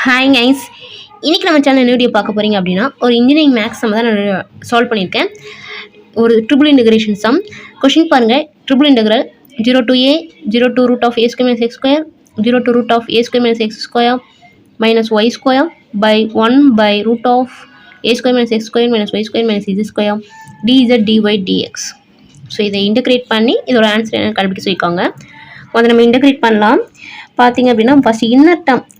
Hi guys, இன்றைக்கி நம்ம channel என்ன வீடியோ பார்க்க போகிறீங்க அப்படின்னா, ஒரு இன்ஜினியரிங் மேக்ஸ் சம் தான் நான் சால்வ் பண்ணியிருக்கேன். ஒரு ட்ரிபிள் இன்டகிரேஷன் சம். கொஷின் பாருங்கள். Triple integral 0 to a 0 to root of a square minus x square 0 to root of a square minus x square minus y square by 1 by root of a square minus x square minus y square minus z square dz dy dx. So இதை integrate பண்ணி இதோட answer என்ன கண்டுபிடிச்சு வைக்காங்க. அதை நம்ம integrate பண்ணலாம். பார்த்தீங்க அப்படின்னா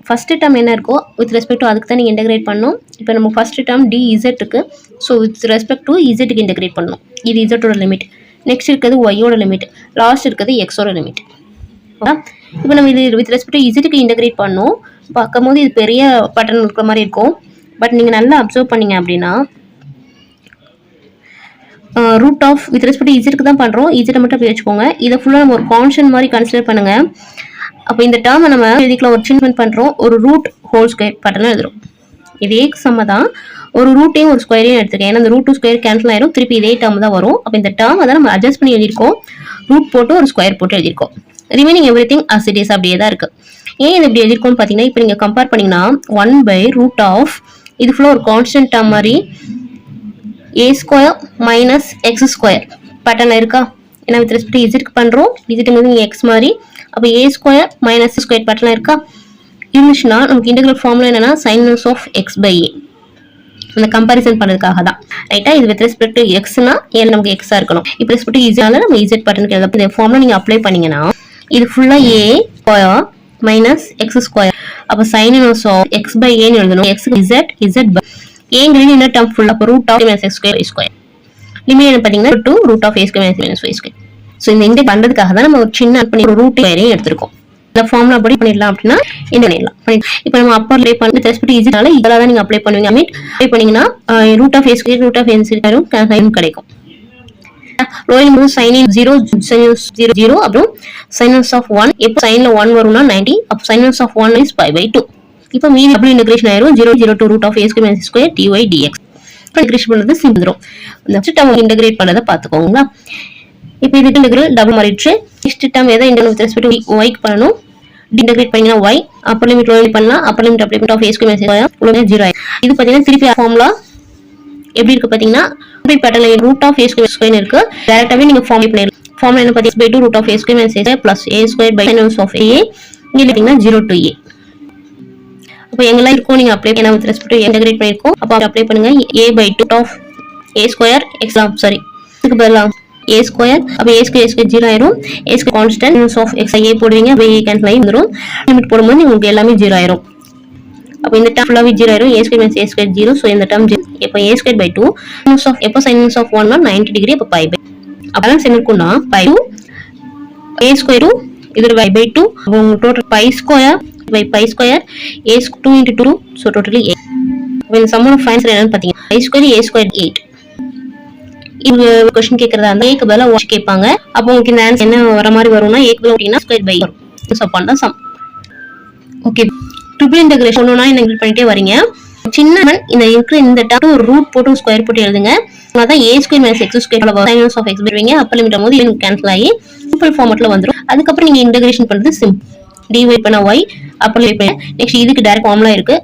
ஃபஸ்ட்டு டேர்ம் என்ன இருக்கோ வித் ரெஸ்பெக்ட் டு அதுக்கு தான் நீங்கள் இன்டகிரேட் பண்ணணும். இப்போ நம்ம ஃபஸ்ட்டு டேர்ம் டிஇசட் இருக்குது. ஸோ வித் ரெஸ்பெக்ட் டு இசட்டுக்கு இன்டகிரேட் பண்ணணும். இது இசட்டோட லிமிட். நெக்ஸ்ட் இருக்கிறது ஒய்யோட லிமிட். லாஸ்ட் இருக்கிறது எக்ஸோட லிமிட். ஓகே, இப்போ நம்ம இது வித் ரெஸ்பெக்ட் டு இசட்டுக்கு இன்டகிரேட் பண்ணணும். பார்க்கும்போது இது பெரிய பட்டன் இருக்கிற மாதிரி இருக்கும். பட் நீங்கள் நல்லா அப்சர்வ் பண்ணிங்க அப்படின்னா ரூட் ஆஃப் வித் ரெஸ்பெக்ட் இசட்டுக்கு தான் பண்ணுறோம். இசட்டை மட்டும் அப்படி வச்சுக்கோங்க. இதை ஃபுல்லாக நம்ம ஒரு கான்ஸ்டன்ட் மாதிரி கன்சிடர் பண்ணுங்கள். அப்போ இந்த டேர்மை நம்ம எழுதிக்கலாம். ஒரு சின்ன பண்ணுறோம். ஒரு ரூட் ஹோல் ஸ்கொயர் பட்டனை எழுதுறோம். இதே சம்ம தான். ஒரு ரூட்டையும் ஒரு ஸ்கொயரையும் எடுத்துருக்கேன். ஏன்னா இந்த ரூட் 2 ஸ்கொயர் கேன்சல் ஆயிரும். திருப்பி இதே டேர்ம் தான் வரும். அப்போ இந்த டேர்மை தான் நம்ம அட்ஜஸ்ட் பண்ணி எழுதியிருக்கோம். ரூட் போட்டு ஒரு ஸ்கொயர் போட்டு எழுதியிருக்கோம். Remaining everything as it is அப்படியே தான் இருக்குது. ஏன் இது இப்படி எழுதியிருக்கோம்னு பார்த்தீங்கன்னா, இப்போ நீங்கள் கம்பேர் பண்ணிங்கன்னா 1 by root of இது ஃபுல்லாக ஒரு கான்ஸ்டன்ட் டேர்ம் மாதிரி a square minus x square பட்டனில் இருக்கா. ஏன்னா வித் ரெஸ்பெக்ட் இசட்க்கு பண்ணுறோம். இசட்டுங்கிறது நீங்கள் எக்ஸ் மாதிரி. அப்போ ஏ ஸ்கொயர் மைனஸ் ஸ்கொயர் பட்டனில் இருக்கா. இருந்துச்சுன்னா நமக்கு இன்டெகிரல் ஃபார்முலா என்னன்னா sin inverse of x by a. அந்த கம்பேரிசன் பண்ணுறதுக்காக தான். ரைட்டா, இது வித் ரெஸ்பெக்ட் டு எக்ஸ்னா ஏன் நமக்கு எக்ஸாக இருக்கணும். இப்போ ரெஸ்பெக்ட் இசட்னால நம்ம இசட் பட்டனுக்கு எழுத இந்த ஃபார்முலா நீங்கள் அப்ளை பண்ணீங்கன்னா இது ஃபுல்லாக a square minus x square. அப்போ sin inverse of x by a எழுதணும். எக்ஸ் இசட் பை ஏங்கிறது என்ன டேர்ம் ஃபுல்லாக. அப்போ root of minus x square square limit என்ன பார்த்தீங்கன்னா two root of a square minus y square. So இந்த integrate பண்ணுறதுக்காக தான் நம்ம ஒரு சின்ன பண்ணி ஒரு ரூட் வேறையும் எடுத்திருக்கோம். இந்த ஃபார்முலா படி பண்ணிடலாம் அப்படின்னா இந்த பண்ணிடலாம். இப்போ நம்ம அப்பர் லே பண்ணி ரெஸ்பெக்ட் ஈஸினால இதெல்லாம் தான் நீங்கள் அப்ளை பண்ணுவீங்க. மீட் அப்ளை பண்ணீங்கன்னா root of a square root of n ஸ்கொயரும் கிடைக்கும். ரோயில் மூவ் sin 0 0 0 அப்புறம் sin ஆஃப் 1. எப்போ சைனில் 1 வரும்னா 90. அப்போ sin ஆஃப் 1 இஸ் பை 2. இப்போ மீதி அப்படி இன்டகிரேஷன் ஆயிரும். 0 0 to root of a square minus square dy dx. Integration பண்ணுறது சிம்பிள். நெக்ஸ்ட் டேர்ம் இன்டகிரேட் பண்ணதை பார்த்துக்கோங்க. இப்போ இது இன்டகிரல் டபுள் மாறிடுச்சு. நெக்ஸ்ட் டேர்ம் எதை இன்டகிரேட் வித் ரெஸ்பெக்ட் டு ஒய்க்கு பண்ணணும். இன்டகிரேட் பண்ணீங்கன்னா y அப்பர் லிமிட் ரோல் பண்ணலாம். அப்பர் லிமிட் அப்ளை பண்ணி of a square minus square உடனே 0 ஆயிடும். இது பார்த்தீங்கன்னா திருப்பி ஃபார்முலா எப்படி இருக்கு பார்த்தீங்கன்னா பேட்டர்ல root of a square square இருக்கு. டைரக்டாவே நீங்க ஃபார்முலா பண்ணிடலாம். ஃபார்முலா என்ன பார்த்தீங்கன்னா by 2 root of a square minus a square plus a square by sin inverse of a. இங்க பார்த்தீங்கன்னா 0 to a. அப்போ எங்கெல்லாம் இருக்கும் நீங்க அப்ளை பண்ண வித் ரெஸ்பெக்ட் டு இன்டகிரேட் பண்ணிருக்கோம். அப்போ அப்ளை பண்ணுங்க. a by 2 of a square exam sorry இதுக்கு பதிலா a square. அப்போ a square 0 ஆயிரும். a square constant inverse of x a போடுவீங்க. by a கேன்சல் ஆகி வந்துரும். லிமிட் போடும்போது உங்களுக்கு எல்லாமே 0 ஆயிரும். அப்போ இந்த டேர்ம் ஃபுல்லாவே 0 ஆயிரும். a square minus a square 0. So இந்த டேர்ம் இப்போ a square by 2 inverse of எப்போ sin inverse of 1 னா 90 டிகிரி. அப்போ pi by அப்பதான் என்ன இருக்கும்னா pi 2 a square 2 இது by 2. அப்போ உங்களுக்கு total pi square by pi square a 2 into 2. so totally 8. அப்போ இந்த சம்மோட ஃபைனல் என்னன்னு பார்த்தீங்கன்னா pi square a square 8. இது क्वेश्चन கேக்குறதா இருந்தா a க்கு பதிலா 1 கேட்பாங்க. அப்போ உங்களுக்கு இந்த ஆன்சர் என்ன வர மாதிரி வரும்னா a க்கு பதிலா அப்படினா ஸ்கொயர் பை வரும். சோ பண்ணா சம். ஓகே, ட்ரிபிள் இன்டகிரேஷன் பண்ணனும்னா இன்டகிரேட் பண்ணிட்டே வரீங்க. சின்ன இந்த இருக்கிற இந்த டேர்ம் ஒரு ரூட் போட்டு ஸ்கொயர் போட்டு எழுதுங்க. அதான் a square minus x square sin inverse of x போடுவீங்க. அப்பர் லிமிட் போது இது கேன்சல் ஆகி சிம்பிள் ஃபார்மட்ல வந்துரும். அதுக்கு அப்புறம் நீங்க இன்டகிரேஷன் பண்றது சிம்பிள். dy பண்ண y அப்பர் லிமிட் பண்ண நெக்ஸ்ட் இதுக்கு டைரக்ட் ஃபார்முலா இருக்கு.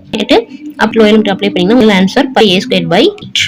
அப்ளை லிமிட் அப்ளை பண்ணீங்கன்னா உங்களுக்கு answer pi a squared by 8.